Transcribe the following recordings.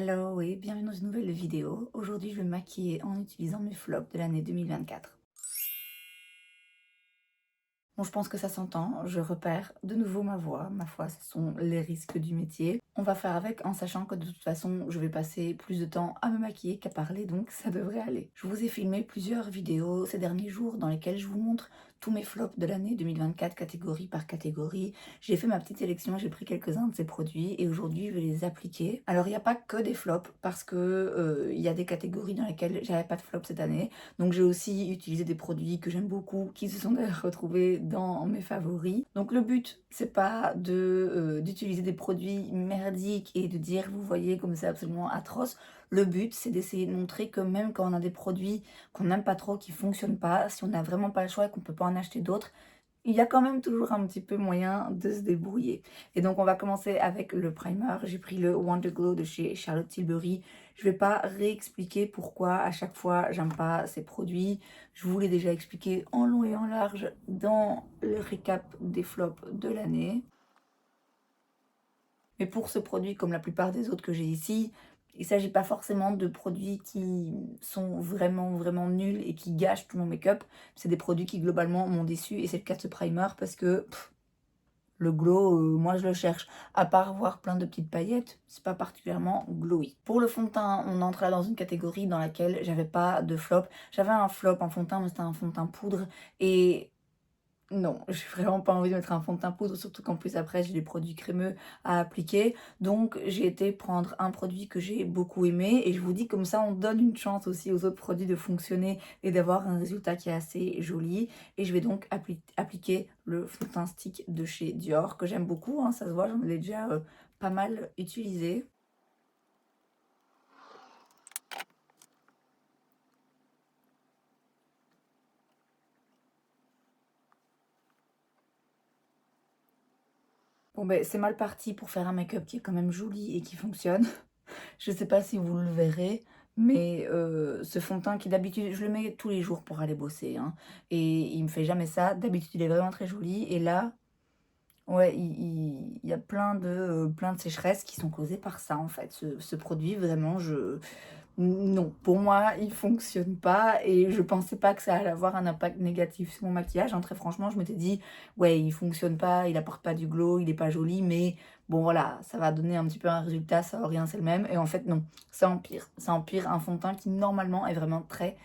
Hello et bienvenue dans une nouvelle vidéo. Aujourd'hui, je vais me maquiller en utilisant mes flops de l'année 2024. Bon, je pense que ça s'entend, je repère de nouveau ma voix. Ma foi, ce sont les risques du métier. On va faire avec en sachant que de toute façon, je vais passer plus de temps à me maquiller qu'à parler, donc ça devrait aller. Je vous ai filmé plusieurs vidéos ces derniers jours dans lesquelles je vous montre tous mes flops de l'année 2024, catégorie par catégorie. J'ai fait ma petite sélection, j'ai pris quelques-uns de ces produits et aujourd'hui, je vais les appliquer. Alors, il n'y a pas que des flops parce que il y a des catégories dans lesquelles j'avais pas de flops cette année. Donc j'ai aussi utilisé des produits que j'aime beaucoup, qui se sont d'ailleurs retrouvés dans mes favoris. Donc le but, c'est pas d'utiliser des produits merdiques et de dire, vous voyez comme c'est absolument atroce. Le but, c'est d'essayer de montrer que même quand on a des produits qu'on n'aime pas trop, qui fonctionnent pas, si on n'a vraiment pas le choix et qu'on peut pas en acheter d'autres, il y a quand même toujours un petit peu moyen de se débrouiller. Et donc on va commencer avec le primer. J'ai pris le Wonder Glow de chez Charlotte Tilbury. Je vais pas réexpliquer pourquoi à chaque fois j'aime pas ces produits. Je vous l'ai déjà expliqué en long et en large dans le récap des flops de l'année. Mais pour ce produit, comme la plupart des autres que j'ai ici, il ne s'agit pas forcément de produits qui sont vraiment nuls et qui gâchent tout mon make-up. C'est des produits qui globalement m'ont déçu et c'est le cas de ce primer parce que le glow, moi je le cherche. À part voir plein de petites paillettes, c'est pas particulièrement glowy. Pour le fond de teint, on entre là dans une catégorie dans laquelle j'avais pas de flop. J'avais un flop en fond de teint, mais c'était un fond de teint poudre et non, j'ai vraiment pas envie de mettre un fond de teint poudre, surtout qu'en plus après j'ai des produits crémeux à appliquer. Donc j'ai été prendre un produit que j'ai beaucoup aimé et je vous dis comme ça on donne une chance aussi aux autres produits de fonctionner et d'avoir un résultat qui est assez joli. Et je vais donc appliquer le fond de teint stick de chez Dior que j'aime beaucoup, hein, ça se voit, j'en ai déjà pas mal utilisé. Bon ben c'est mal parti pour faire un make-up qui est quand même joli et qui fonctionne. Je sais pas si vous le verrez, mais ce fond de teint qui d'habitude je le mets tous les jours pour aller bosser, hein, et il me fait jamais ça. D'habitude, il est vraiment très joli et là, ouais, il y a plein de sécheresses qui sont causées par ça, en fait. Ce produit, vraiment, je non, pour moi, il fonctionne pas et je pensais pas que ça allait avoir un impact négatif sur mon maquillage, hein. Très franchement, je m'étais dit: «Ouais, il fonctionne pas, il apporte pas du glow, il est pas joli, mais bon voilà, ça va donner un petit peu un résultat, ça va rien, c'est le même» et en fait non, ça empire. Ça empire un fond de teint qui normalement est vraiment très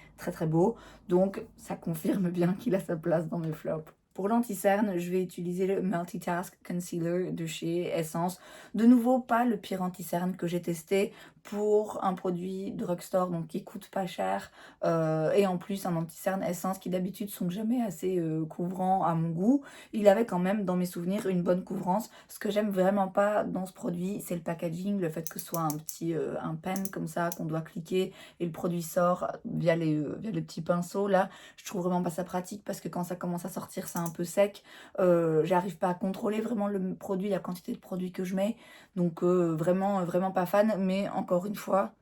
beau, donc ça confirme bien qu'il a sa place dans mes flops. Pour l'anti-cerne, je vais utiliser le Multitask Concealer de chez Essence. De nouveau, pas le pire anti-cerne que j'ai testé, pour un produit drugstore donc qui coûte pas cher et en plus un anti-cerne Essence qui d'habitude sont jamais assez couvrants à mon goût. Il avait quand même dans mes souvenirs une bonne couvrance. Ce que j'aime vraiment pas dans ce produit, c'est le packaging, le fait que ce soit un petit un pen comme ça qu'on doit cliquer et le produit sort via le petit pinceau là. Je trouve vraiment pas ça pratique parce que quand ça commence à sortir c'est un peu sec. J'arrive pas à contrôler vraiment le produit, la quantité de produit que je mets. Donc vraiment pas fan, mais encore une fois,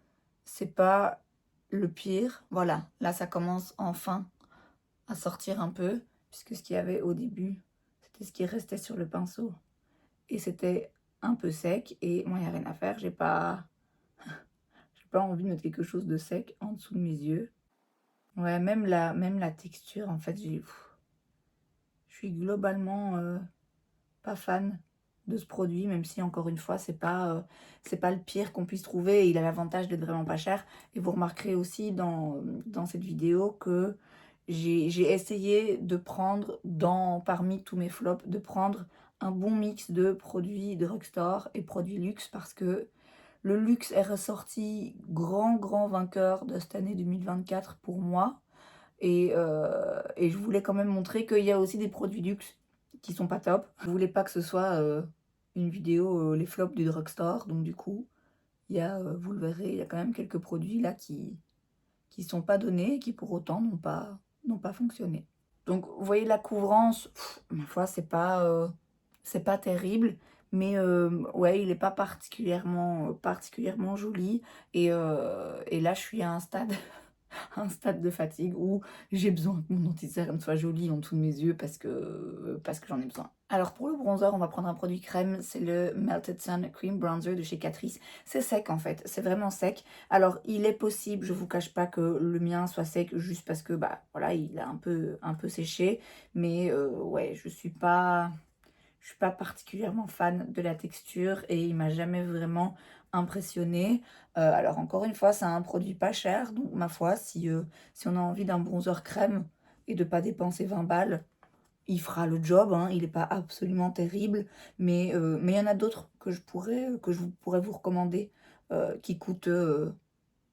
c'est pas le pire. Voilà, là ça commence enfin à sortir un peu, puisque ce qu'il y avait au début, c'était ce qui restait sur le pinceau. Et c'était un peu sec, et moi il n'y a rien à faire, j'ai pas envie de mettre quelque chose de sec en dessous de mes yeux. Ouais, même la texture, en fait, je suis globalement pas fan de ce produit, même si encore une fois, c'est pas le pire qu'on puisse trouver et il a l'avantage d'être vraiment pas cher. Et vous remarquerez aussi dans cette vidéo que j'ai essayé de prendre parmi tous mes flops, de prendre un bon mix de produits drugstore et produits luxe parce que le luxe est ressorti grand vainqueur de cette année 2024 pour moi. Et je voulais quand même montrer qu'il y a aussi des produits luxe qui sont pas top. Je voulais pas que ce soit une vidéo les flops du drugstore, donc du coup, il y a, vous le verrez, il y a quand même quelques produits là qui sont pas donnés et qui pour autant n'ont pas fonctionné. Donc vous voyez la couvrance, ma foi, c'est pas terrible, mais ouais, il est pas particulièrement joli et là je suis à un stade un stade de fatigue où j'ai besoin que mon anti-cerne soit joli en dessous de mes yeux parce que j'en ai besoin. Alors pour le bronzer, on va prendre un produit crème, c'est le Melted Sun Cream Bronzer de chez Catrice. C'est sec en fait, c'est vraiment sec. Alors il est possible, je vous cache pas que le mien soit sec juste parce que bah voilà, il a un peu séché, mais ouais, je suis pas particulièrement fan de la texture et il m'a jamais vraiment impressionnée. Alors encore une fois, c'est un produit pas cher, donc ma foi, si on a envie d'un bronzer crème et de pas dépenser 20 balles, il fera le job, hein, il n'est pas absolument terrible, mais il y en a d'autres que je pourrais vous recommander, qui coûtent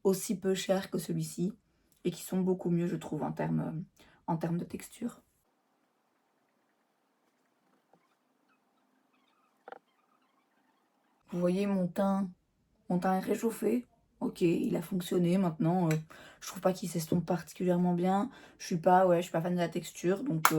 aussi peu cher que celui-ci et qui sont beaucoup mieux, je trouve, en termes de texture. Vous voyez mon teint est réchauffé. Ok, il a fonctionné. Maintenant, je trouve pas qu'il s'estompe particulièrement bien. Je suis pas fan de la texture. Donc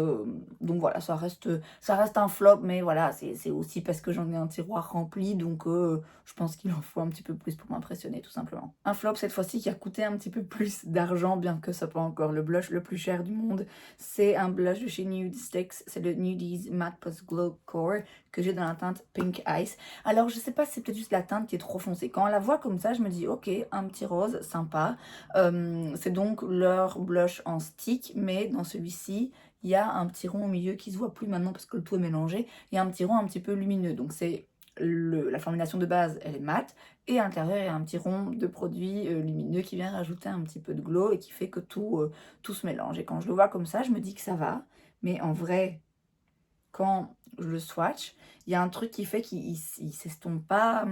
voilà, ça reste un flop. Mais voilà, c'est aussi parce que j'en ai un tiroir rempli. Donc je pense qu'il en faut un petit peu plus pour m'impressionner, tout simplement. Un flop cette fois-ci qui a coûté un petit peu plus d'argent, bien que ce soit pas encore le blush le plus cher du monde. C'est un blush de chez Nude Sticks. C'est le Nudies Matte Plus Glow Core que j'ai dans la teinte Pink Ice. Alors, je sais pas si c'est peut-être juste la teinte qui est trop foncée. Quand on la voit comme ça, je me dis, ok, un petit rose, sympa. C'est donc leur blush en stick, mais dans celui-ci, il y a un petit rond au milieu qui se voit plus maintenant parce que le tout est mélangé. Il y a un petit rond un petit peu lumineux. Donc, c'est la formulation de base, elle est mate. Et à l'intérieur, il y a un petit rond de produit lumineux qui vient rajouter un petit peu de glow et qui fait que tout se mélange. Et quand je le vois comme ça, je me dis que ça va. Mais en vrai, quand je le swatch, il y a un truc qui fait qu'il il s'estompe pas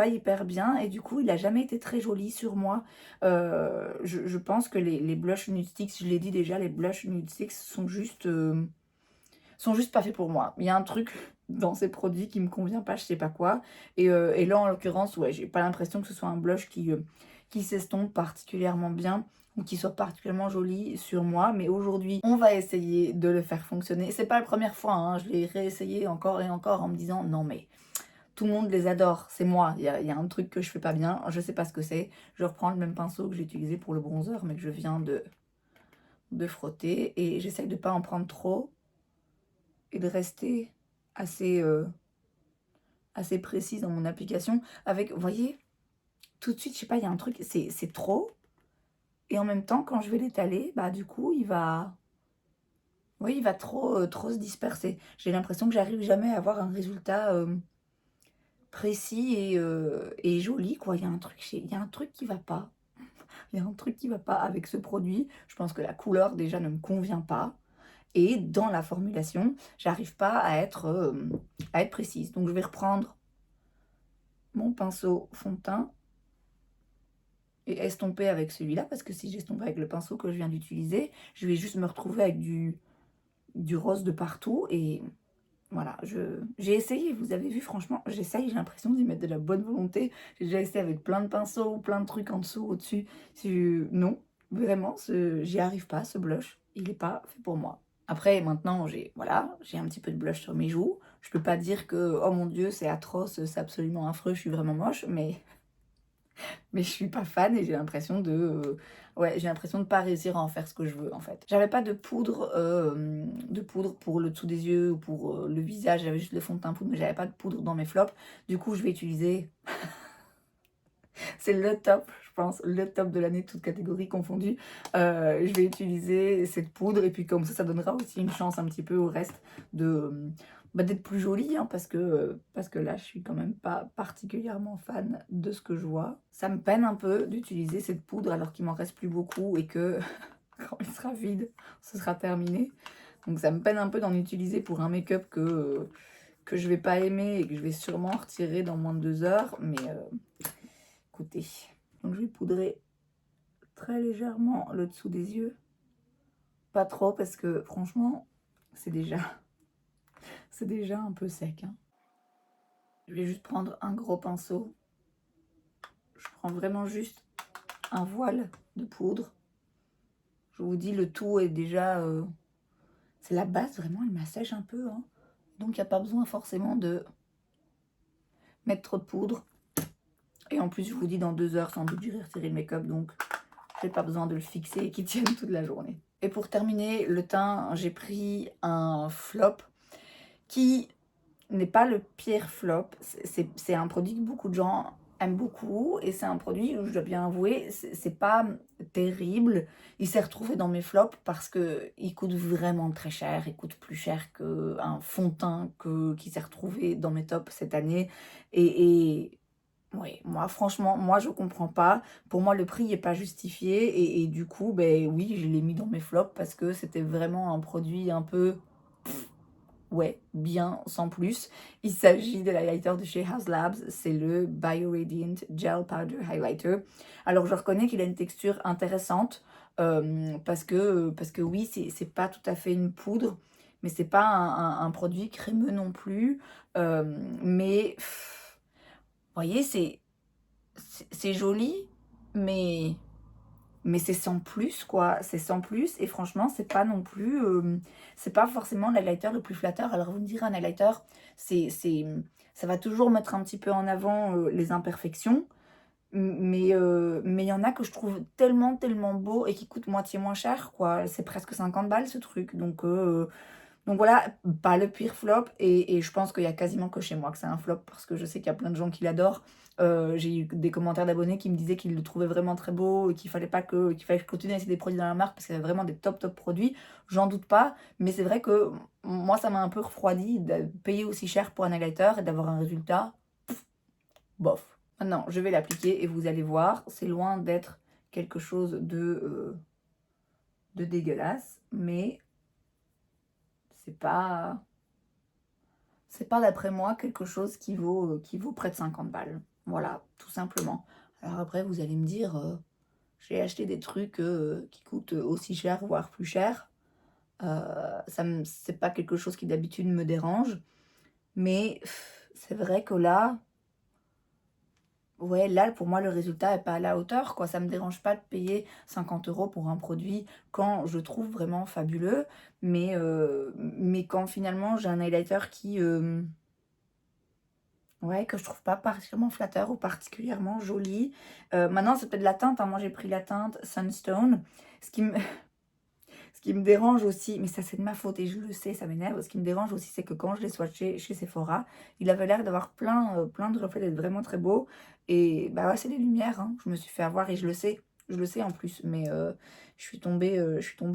hyper bien et du coup il a jamais été très joli sur moi. Je pense que les blush nude sticks, je l'ai dit déjà, les blush nude sticks sont juste pas faits pour moi. Il y a un truc dans ces produits qui me convient pas, je sais pas quoi. Et là en l'occurrence, ouais, j'ai pas l'impression que ce soit un blush qui s'estompe particulièrement bien ou qui soit particulièrement joli sur moi. Mais aujourd'hui, on va essayer de le faire fonctionner. C'est pas la première fois, hein, je l'ai réessayé encore et encore en me disant non mais tout le monde les adore, c'est moi. Il y a un truc que je fais pas bien, je sais pas ce que c'est. Je reprends le même pinceau que j'ai utilisé pour le bronzer, mais que je viens de frotter. Et j'essaye de pas en prendre trop et de rester assez, assez précise dans mon application. Avec, vous voyez, tout de suite, je sais pas, il y a un truc, c'est trop. Et en même temps, quand je vais l'étaler, bah du coup, oui, il va trop se disperser. J'ai l'impression que j'arrive jamais à avoir un résultat précis et joli, quoi. Il y a un truc qui va pas. Il y a un truc qui va pas avec ce produit. Je pense que la couleur déjà ne me convient pas. Et dans la formulation, j'arrive pas à être précise. Donc je vais reprendre mon pinceau fond de teint et estomper avec celui-là, parce que si j'estompe avec le pinceau que je viens d'utiliser, je vais juste me retrouver avec du rose de partout. Et voilà, j'ai essayé, vous avez vu, franchement, j'essaye, j'ai l'impression d'y mettre de la bonne volonté. J'ai déjà essayé avec plein de pinceaux, plein de trucs en dessous, au-dessus. Non, vraiment, j'y arrive pas, ce blush. Il n'est pas fait pour moi. Après, maintenant, voilà, j'ai un petit peu de blush sur mes joues. Je peux pas dire que, oh mon Dieu, c'est atroce, c'est absolument affreux, je suis vraiment moche, mais je suis pas fan et ouais, j'ai l'impression de pas réussir à en faire ce que je veux en fait. J'avais pas de poudre pour le dessous des yeux ou pour le visage, j'avais juste le fond de teint poudre, mais j'avais pas de poudre dans mes flops. Du coup, je vais utiliser, c'est le top, je pense, le top de l'année, toutes catégories confondues. Je vais utiliser cette poudre et puis comme ça donnera aussi une chance un petit peu au reste d'être plus jolie, hein, parce que là, je suis quand même pas particulièrement fan de ce que je vois. Ça me peine un peu d'utiliser cette poudre alors qu'il m'en reste plus beaucoup et que quand il sera vide, ce sera terminé. Donc ça me peine un peu d'en utiliser pour un make-up que je vais pas aimer et que je vais sûrement retirer dans moins de 2 heures. Mais écoutez, donc je vais poudrer très légèrement le dessous des yeux. Pas trop parce que franchement, c'est déjà, c'est déjà un peu sec, hein. Je vais juste prendre un gros pinceau. Je prends vraiment juste un voile de poudre. Je vous dis, le tout est déjà... c'est la base, vraiment, elle m'assèche un peu, hein. Donc, il n'y a pas besoin forcément de mettre trop de poudre. Et en plus, je vous dis, dans 2 heures, sans doute, je vais retirer le make-up. Donc, j'ai pas besoin de le fixer et qu'il tienne toute la journée. Et pour terminer, le teint, j'ai pris un flop qui n'est pas le pire flop. C'est un produit que beaucoup de gens aiment beaucoup et c'est un produit où je dois bien avouer, c'est pas terrible. Il s'est retrouvé dans mes flops parce que il coûte vraiment très cher. Il coûte plus cher qu'un fond de teint qui s'est retrouvé dans mes tops cette année. Et oui, moi franchement, moi je comprends pas. Pour moi, le prix n'est pas justifié et du coup, ben oui, je l'ai mis dans mes flops parce que c'était vraiment un produit un peu ouais, bien, sans plus. Il s'agit de l'highlighter de chez Haus Labs, c'est le Bio Radiant Gel Powder Highlighter. Alors je reconnais qu'il a une texture intéressante, parce que oui, c'est pas tout à fait une poudre, mais c'est pas un produit crémeux non plus. Mais, vous voyez, c'est joli, mais c'est sans plus, quoi. C'est sans plus. Et franchement, c'est pas non plus... c'est pas forcément l'highlighter le plus flatteur. Alors, vous me direz, un highlighter, ça va toujours mettre un petit peu en avant les imperfections. Mais il y en a que je trouve tellement, tellement beau et qui coûtent moitié moins cher, quoi. C'est presque 50 balles, ce truc. Donc voilà, pas le pire flop, et je pense qu'il y a quasiment que chez moi que c'est un flop, parce que je sais qu'il y a plein de gens qui l'adorent. J'ai eu des commentaires d'abonnés qui me disaient qu'ils le trouvaient vraiment très beau, et qu'il fallait continuer à essayer des produits dans la marque, parce qu'il y avait vraiment des top produits, j'en doute pas, mais c'est vrai que moi ça m'a un peu refroidi de payer aussi cher pour un highlighter et d'avoir un résultat, bof. Maintenant, je vais l'appliquer et vous allez voir, c'est loin d'être quelque chose de dégueulasse, mais c'est pas... c'est pas d'après moi quelque chose qui vaut près de 50 balles. Voilà, tout simplement. Alors après, vous allez me dire, j'ai acheté des trucs qui coûtent aussi cher, voire plus cher. C'est pas quelque chose qui d'habitude me dérange. Mais c'est vrai que là, ouais, là, pour moi, le résultat n'est pas à la hauteur, quoi. Ça me dérange pas de payer 50 € pour un produit quand je trouve vraiment fabuleux. Mais quand finalement j'ai un highlighter ouais, que je trouve pas particulièrement flatteur ou particulièrement joli. Maintenant, c'est peut-être la teinte, hein. Moi, j'ai pris la teinte Sunstone. Ce qui me, ce qui me dérange aussi, mais ça, c'est de ma faute et je le sais, ça m'énerve. Ce qui me dérange aussi, c'est que quand je l'ai swatché chez Sephora, il avait l'air d'avoir plein de reflets, d'être vraiment très beau. Et bah ouais, c'est les lumières, hein. Je me suis fait avoir et je le sais. Je le sais en plus, mais je suis tombée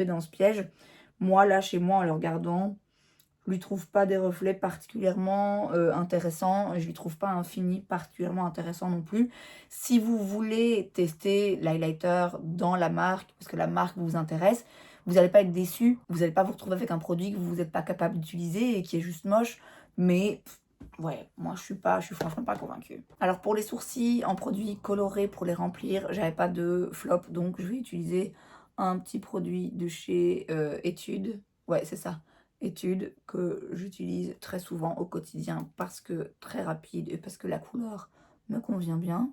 dans ce piège. Moi, là, chez moi, en le regardant, je lui trouve pas des reflets particulièrement intéressants. Je lui trouve pas un fini particulièrement intéressant non plus. Si vous voulez tester l'highlighter dans la marque, parce que la marque vous intéresse, vous n'allez pas être déçu. Vous n'allez pas vous retrouver avec un produit que vous n'êtes pas capable d'utiliser et qui est juste moche. Mais ouais, moi je suis franchement pas convaincue. Alors pour les sourcils en produits colorés pour les remplir, j'avais pas de flop, donc je vais utiliser un petit produit de chez Etude. Ouais, c'est ça. Étude que j'utilise très souvent au quotidien parce que très rapide et parce que la couleur me convient bien.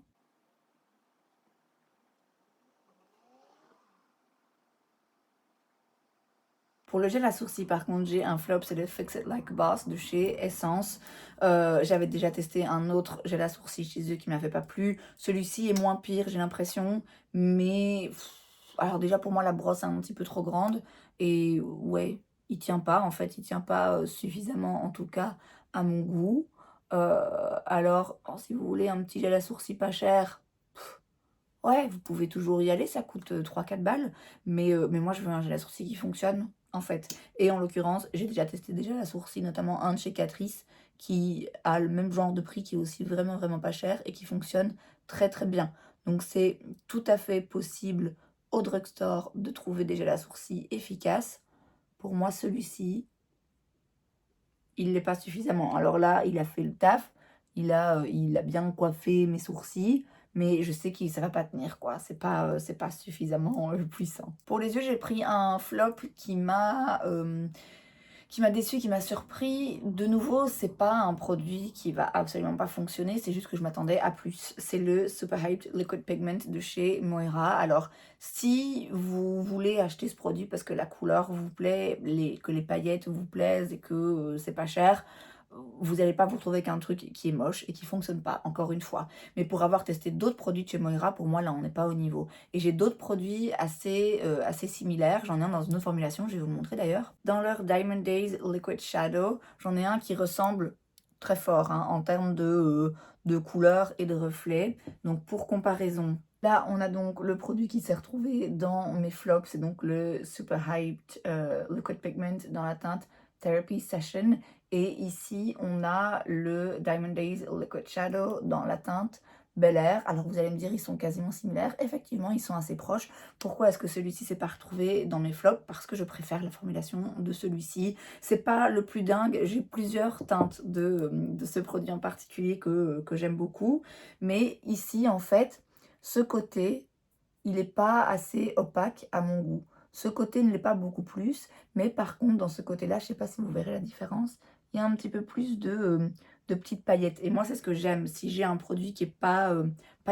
Pour le gel à sourcils, par contre, j'ai un flop, c'est le Fix It Like a Boss de chez Essence. J'avais déjà testé un autre gel à sourcils chez eux qui m'avait pas plu. Celui-ci est moins pire, j'ai l'impression, mais alors déjà pour moi la brosse est un petit peu trop grande et ouais, il tient pas en fait, il tient pas suffisamment en tout cas à mon goût. Alors, si vous voulez un petit gel à sourcils pas cher, ouais, vous pouvez toujours y aller, ça coûte 3-4 balles, mais moi je veux un gel à sourcils qui fonctionne, en fait. Et en l'occurrence, j'ai déjà testé des gels à sourcils, notamment un de chez Catrice, qui a le même genre de prix, qui est aussi vraiment, vraiment pas cher, et qui fonctionne très, très bien. Donc c'est tout à fait possible au drugstore de trouver des gels à sourcils efficaces. Pour moi, celui-ci, il l'est pas suffisamment. Alors là, il a fait le taf, il a bien coiffé mes sourcils, mais je sais que ça va pas tenir, quoi. C'est pas suffisamment puissant. Pour les yeux, j'ai pris un flop qui m'a déçu, qui m'a surpris. De nouveau, c'est pas un produit qui va absolument pas fonctionner, c'est juste que je m'attendais à plus. C'est le Super Hyped Liquid Pigment de chez Moira. Alors, si vous voulez acheter ce produit parce que la couleur vous plaît, que les paillettes vous plaisent et que c'est pas cher, vous n'allez pas vous retrouver avec un truc qui est moche et qui fonctionne pas, encore une fois. Mais pour avoir testé d'autres produits de chez Moira, pour moi, là, on n'est pas au niveau. Et j'ai d'autres produits assez similaires. J'en ai un dans une autre formulation, je vais vous le montrer d'ailleurs. Dans leur Diamond Days Liquid Shadow, j'en ai un qui ressemble très fort hein, en termes de couleur et de reflets. Donc, pour comparaison, là, on a donc le produit qui s'est retrouvé dans mes flops. C'est donc le Super Hyped Liquid Pigment dans la teinte Therapy Session. Et ici, on a le Diamond Days Liquid Shadow dans la teinte Bel Air. Alors vous allez me dire, ils sont quasiment similaires. Effectivement, ils sont assez proches. Pourquoi est-ce que celui-ci s'est pas retrouvé dans mes flops? Parce que je préfère la formulation de celui-ci. C'est pas le plus dingue. J'ai plusieurs teintes de ce produit en particulier que j'aime beaucoup. Mais ici, en fait, ce côté, il n'est pas assez opaque à mon goût. Ce côté ne l'est pas beaucoup plus. Mais par contre, dans ce côté-là, je ne sais pas si vous verrez la différence, il y a un petit peu plus de petites paillettes. Et moi, c'est ce que j'aime. Si j'ai un produit qui n'est pas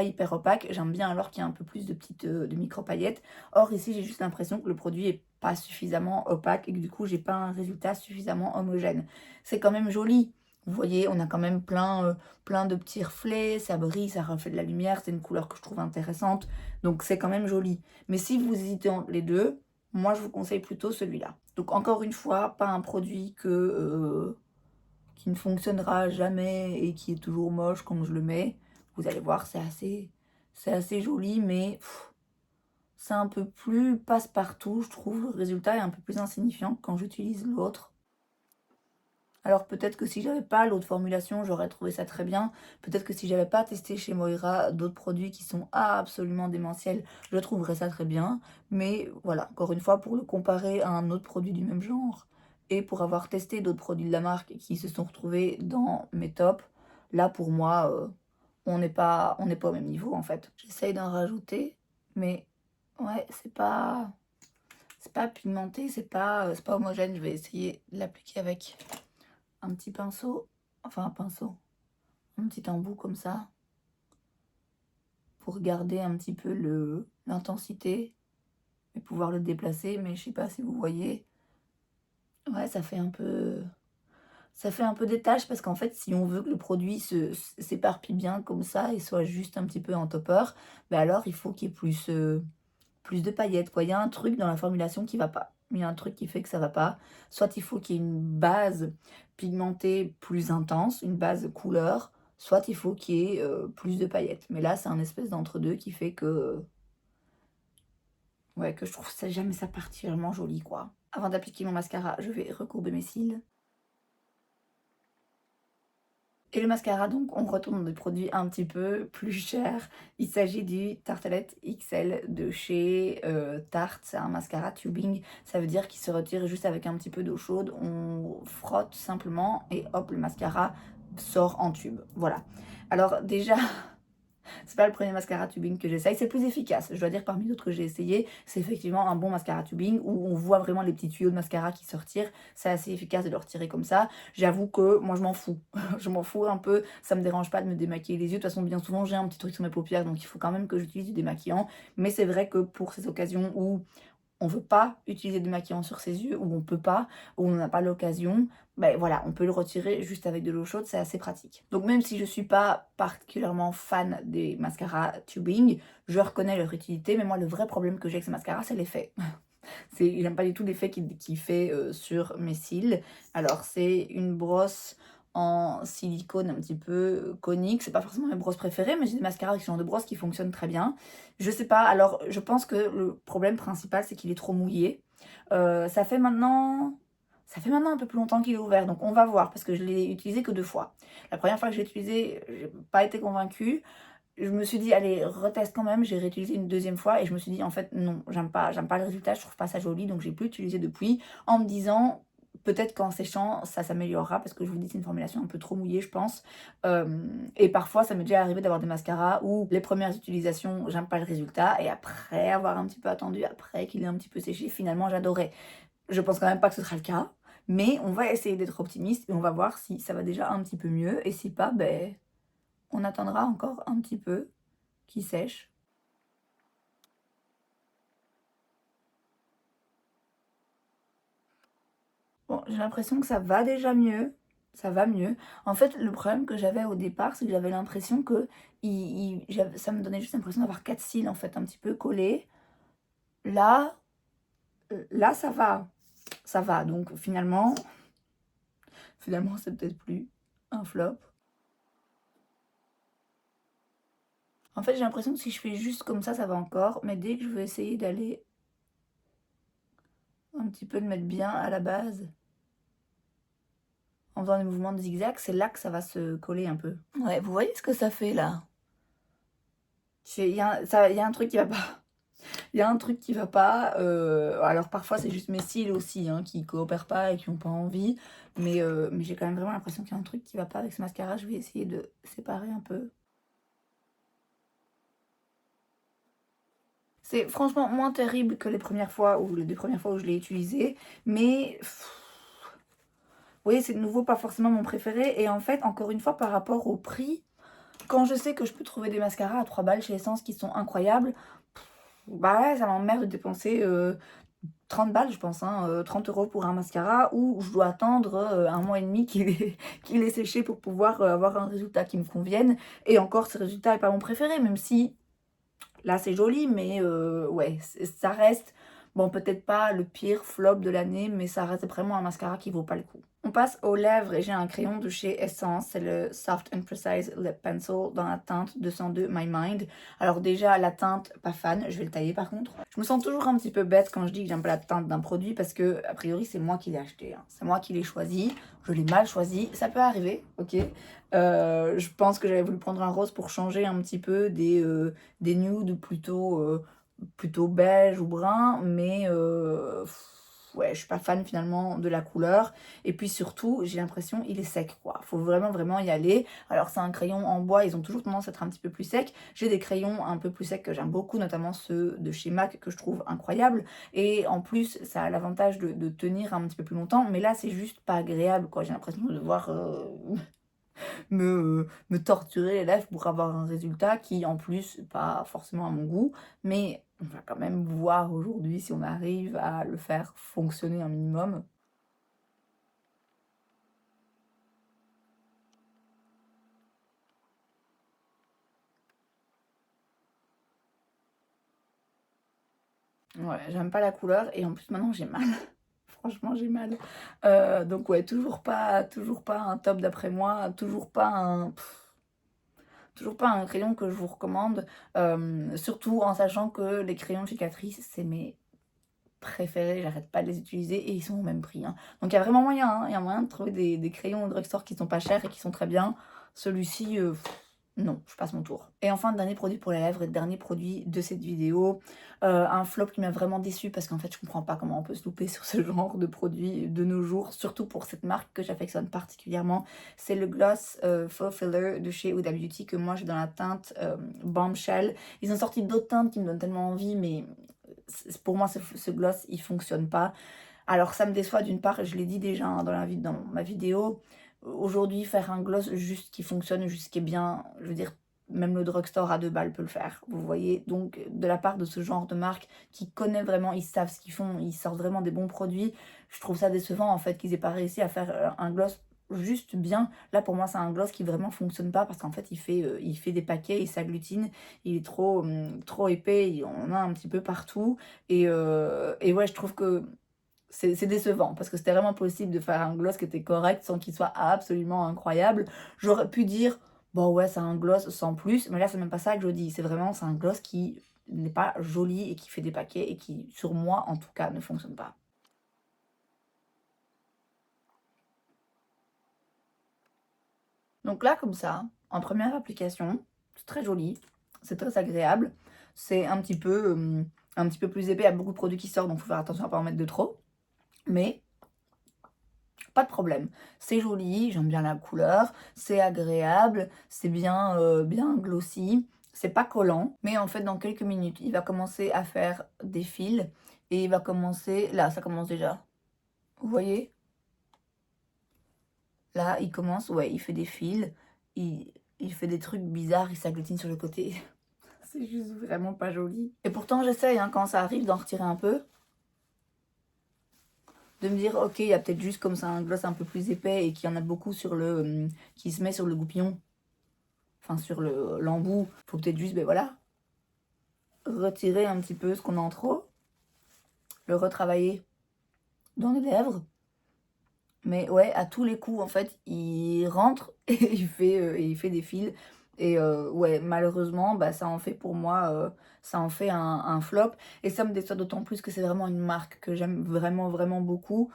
hyper opaque, j'aime bien alors qu'il y a un peu plus de petites de micro-paillettes. Or, ici, j'ai juste l'impression que le produit n'est pas suffisamment opaque et que du coup, j'ai pas un résultat suffisamment homogène. C'est quand même joli. Vous voyez, on a quand même plein de petits reflets, ça brille, ça reflète de la lumière, c'est une couleur que je trouve intéressante. Donc, c'est quand même joli. Mais si vous hésitez entre les deux, moi, je vous conseille plutôt celui-là. Donc, encore une fois, pas un produit qui ne fonctionnera jamais et qui est toujours moche quand je le mets. Vous allez voir, c'est assez joli, mais c'est un peu plus passe-partout, je trouve. Le résultat est un peu plus insignifiant quand j'utilise l'autre. Alors peut-être que si j'avais pas l'autre formulation, j'aurais trouvé ça très bien. Peut-être que si j'avais pas testé chez Moira d'autres produits qui sont absolument démentiels, je trouverais ça très bien. Mais voilà, encore une fois, pour le comparer à un autre produit du même genre, et pour avoir testé d'autres produits de la marque qui se sont retrouvés dans mes tops, là pour moi, on n'est pas au même niveau en fait. J'essaye d'en rajouter, mais ouais, c'est pas pigmenté, c'est pas homogène. Je vais essayer de l'appliquer avec un petit pinceau, enfin un pinceau, un petit embout comme ça, pour garder un petit peu l'intensité et pouvoir le déplacer, mais je sais pas si vous voyez. Ouais, ça fait un peu des taches parce qu'en fait, si on veut que le produit s'éparpille bien comme ça et soit juste un petit peu en topper, ben alors il faut qu'il y ait plus de paillettes, quoi. Il y a un truc dans la formulation qui va pas. Il y a un truc qui fait que ça va pas. Soit il faut qu'il y ait une base pigmentée plus intense, une base couleur, soit il faut qu'il y ait plus de paillettes. Mais là, c'est un espèce d'entre-deux qui fait ouais, que je trouve ça jamais ça particulièrement joli, quoi. Avant d'appliquer mon mascara, je vais recourber mes cils. Et le mascara, donc, on retourne dans des produits un petit peu plus chers. Il s'agit du Tartelette XL de chez Tarte. C'est un mascara tubing. Ça veut dire qu'il se retire juste avec un petit peu d'eau chaude. On frotte simplement et hop, le mascara sort en tube. Voilà. Alors déjà, c'est pas le premier mascara tubing que j'essaye, c'est le plus efficace. Je dois dire, parmi d'autres que j'ai essayé, c'est effectivement un bon mascara tubing où on voit vraiment les petits tuyaux de mascara qui sortirent. C'est assez efficace de le retirer comme ça. J'avoue que moi je m'en fous. Je m'en fous un peu. Ça me dérange pas de me démaquiller les yeux. De toute façon, bien souvent, j'ai un petit truc sur mes paupières, donc il faut quand même que j'utilise du démaquillant. Mais c'est vrai que pour ces occasions où on veut pas utiliser de maquillant sur ses yeux, ou on peut pas, ou on n'a pas l'occasion, ben voilà, on peut le retirer juste avec de l'eau chaude, c'est assez pratique. Donc même si je suis pas particulièrement fan des mascaras tubing, je reconnais leur utilité, mais moi le vrai problème que j'ai avec ces mascaras, c'est l'effet. J'aime pas du tout l'effet qu'il fait sur mes cils. Alors c'est une brosse en silicone un petit peu conique, c'est pas forcément mes brosses préférées, mais j'ai des mascaras avec ce genre de brosse qui fonctionnent très bien. Je sais pas, alors je pense que le problème principal c'est qu'il est trop mouillé. Ça fait maintenant un peu plus longtemps qu'il est ouvert, donc on va voir, parce que je l'ai utilisé que 2 fois. La première fois que je l'ai utilisé, j'ai pas été convaincue. Je me suis dit, allez, reteste quand même. J'ai réutilisé une deuxième fois et je me suis dit, en fait, non, j'aime pas le résultat, je trouve pas ça joli, donc j'ai plus utilisé depuis, en me disant, peut-être qu'en séchant, ça s'améliorera, parce que je vous dis, c'est une formulation un peu trop mouillée, je pense. Et parfois, ça m'est déjà arrivé d'avoir des mascaras où les premières utilisations, j'aime pas le résultat, et après avoir un petit peu attendu, après qu'il ait un petit peu séché, finalement, j'adorais. Je pense quand même pas que ce sera le cas, mais on va essayer d'être optimiste et on va voir si ça va déjà un petit peu mieux, et si pas, ben on attendra encore un petit peu qu'il sèche. Bon, j'ai l'impression que ça va déjà mieux. Ça va mieux. En fait, le problème que j'avais au départ, c'est que j'avais l'impression que ça me donnait juste l'impression d'avoir 4 cils, en fait, un petit peu collés. Là, là, ça va. Ça va. Donc, finalement, c'est peut-être plus un flop. En fait, j'ai l'impression que si je fais juste comme ça va encore. Mais dès que je veux essayer d'aller un petit peu de mettre bien à la base, en faisant des mouvements de zigzag, c'est là que ça va se coller un peu. Ouais, vous voyez ce que ça fait là? Il y a un truc qui va pas. Il y a un truc qui va pas. Alors parfois c'est juste mes cils aussi hein, qui coopèrent pas et qui ont pas envie. Mais j'ai quand même vraiment l'impression qu'il y a un truc qui va pas avec ce mascara. Je vais essayer de séparer un peu. C'est franchement moins terrible que les premières fois ou les 2 premières fois où je l'ai utilisé. Mais vous voyez, c'est de nouveau pas forcément mon préféré. Et en fait, encore une fois, par rapport au prix, quand je sais que je peux trouver des mascaras à 3 balles chez Essence qui sont incroyables, bah ouais, ça m'emmerde de dépenser 30 balles, je pense, hein, 30 € pour un mascara où je dois attendre un mois et demi qu'il est séché pour pouvoir avoir un résultat qui me convienne. Et encore, ce résultat n'est pas mon préféré, même si là c'est joli, mais ouais, ça reste, bon, peut-être pas le pire flop de l'année, mais ça reste vraiment un mascara qui vaut pas le coup. On passe aux lèvres et j'ai un crayon de chez Essence, c'est le Soft and Precise Lip Pencil dans la teinte 202 My Mind. Alors déjà, la teinte, pas fan, je vais le tailler par contre. Je me sens toujours un petit peu bête quand je dis que j'aime pas la teinte d'un produit parce que, a priori, c'est moi qui l'ai acheté. Hein. C'est moi qui l'ai choisi, je l'ai mal choisi, ça peut arriver, ok. Je pense que j'avais voulu prendre un rose pour changer un petit peu des nudes plutôt beige ou brun, mais ouais, je suis pas fan finalement de la couleur. Et puis surtout, j'ai l'impression il est sec quoi. Faut vraiment y aller. Alors c'est un crayon en bois, ils ont toujours tendance à être un petit peu plus secs. J'ai des crayons un peu plus secs que j'aime beaucoup, notamment ceux de chez MAC que je trouve incroyables. Et en plus, ça a l'avantage de tenir un petit peu plus longtemps. Mais là, c'est juste pas agréable quoi. J'ai l'impression de devoir me torturer les lèvres pour avoir un résultat qui, en plus, pas forcément à mon goût, mais on va quand même voir aujourd'hui si on arrive à le faire fonctionner un minimum. Ouais, j'aime pas la couleur et en plus maintenant j'ai mal. Franchement, j'ai mal. Donc ouais, toujours pas un top d'après moi, toujours pas un crayon que je vous recommande, surtout en sachant que les crayons cicatrices, c'est mes préférés, j'arrête pas de les utiliser et ils sont au même prix. Hein. Donc il y a vraiment moyen, hein, il y a moyen de trouver des crayons au drugstore qui sont pas chers et qui sont très bien. Celui-ci, non, je passe mon tour. Et enfin, dernier produit pour les lèvres et dernier produit de cette vidéo. Un flop qui m'a vraiment déçu parce qu'en fait, je comprends pas comment on peut se louper sur ce genre de produit de nos jours, surtout pour cette marque que j'affectionne particulièrement. C'est le gloss Faux Filler de chez Huda Beauty que moi j'ai dans la teinte Bombshell. Ils ont sorti d'autres teintes qui me donnent tellement envie, mais pour moi, ce gloss, il fonctionne pas. Alors, ça me déçoit d'une part, je l'ai dit déjà hein, dans ma vidéo. Aujourd'hui, faire un gloss juste qui fonctionne, juste qui est bien, je veux dire, même le drugstore à 2 balles peut le faire. Vous voyez, donc de la part de ce genre de marque qui connaît vraiment, ils savent ce qu'ils font, ils sortent vraiment des bons produits. Je trouve ça décevant en fait qu'ils aient pas réussi à faire un gloss juste bien. Là pour moi c'est un gloss qui vraiment fonctionne pas parce qu'en fait il fait des paquets, il s'agglutine, il est trop épais, on en a un petit peu partout et ouais je trouve que c'est décevant parce que c'était vraiment possible de faire un gloss qui était correct sans qu'il soit absolument incroyable. J'aurais pu dire bon ouais c'est un gloss sans plus, mais là c'est même pas ça que je dis, c'est un gloss qui n'est pas joli et qui fait des paquets et qui sur moi en tout cas ne fonctionne pas. Donc là, comme ça, en première application, c'est très joli, c'est très agréable. C'est un petit peu plus épais, il y a beaucoup de produits qui sortent, donc il faut faire attention à ne pas en mettre de trop. Mais pas de problème, c'est joli, j'aime bien la couleur, c'est agréable, c'est bien glossy, c'est pas collant. Mais en fait, dans quelques minutes, il va commencer à faire des fils et il va commencer... Là, ça commence déjà. Vous voyez? Là, il commence, ouais, il fait des fils, il fait des trucs bizarres, il s'agglutine sur le côté. C'est juste vraiment pas joli. Et pourtant, j'essaye, hein, quand ça arrive, d'en retirer un peu. de me dire ok, il y a peut-être juste comme ça un gloss un peu plus épais et qu'il y en a beaucoup sur qui se met sur le goupillon, enfin sur l'embout, faut peut-être juste, ben voilà, retirer un petit peu ce qu'on a en trop, le retravailler dans les lèvres. Mais ouais, à tous les coups, en fait, il rentre et il fait des fils. Et ouais, malheureusement, bah, ça en fait pour moi, ça en fait un flop. Et ça me déçoit d'autant plus que c'est vraiment une marque que j'aime vraiment, vraiment beaucoup.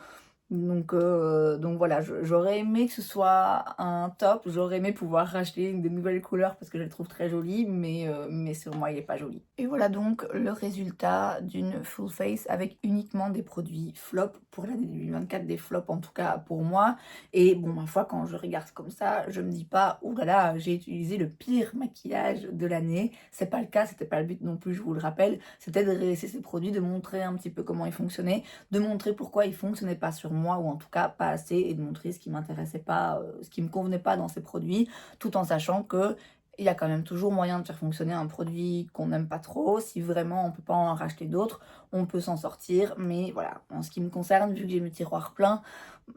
Donc voilà, j'aurais aimé que ce soit un top, j'aurais aimé pouvoir racheter une des nouvelles couleurs parce que je les trouve très jolies, mais sur moi il est pas joli. Et voilà donc le résultat d'une full face avec uniquement des produits flop pour l'année 2024, des flops en tout cas pour moi. Et bon, ma foi, quand je regarde comme ça, je me dis pas, oh là là, j'ai utilisé le pire maquillage de l'année. C'est pas le cas, c'était pas le but non plus, je vous le rappelle, c'était de réessayer ces produits, de montrer un petit peu comment ils fonctionnaient, de montrer pourquoi ils fonctionnaient pas sur moi, ou en tout cas pas assez, et de montrer ce qui m'intéressait pas, ce qui me convenait pas dans ces produits, tout en sachant que il y a quand même toujours moyen de faire fonctionner un produit qu'on n'aime pas trop. Si vraiment on peut pas en racheter d'autres, on peut s'en sortir. Mais voilà, en ce qui me concerne, vu que j'ai mes tiroirs pleins,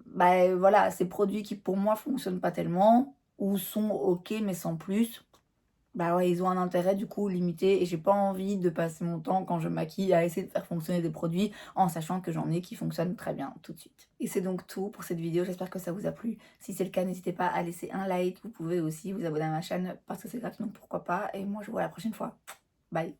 bah voilà, ces produits qui pour moi fonctionnent pas tellement, ou sont ok mais sans plus, bah ouais, ils ont un intérêt du coup limité, et j'ai pas envie de passer mon temps quand je maquille à essayer de faire fonctionner des produits en sachant que j'en ai qui fonctionnent très bien tout de suite. Et c'est donc tout pour cette vidéo, j'espère que ça vous a plu. Si c'est le cas, n'hésitez pas à laisser un like, vous pouvez aussi vous abonner à ma chaîne parce que c'est gratuit, donc pourquoi pas. Et moi je vous vois la prochaine fois. Bye!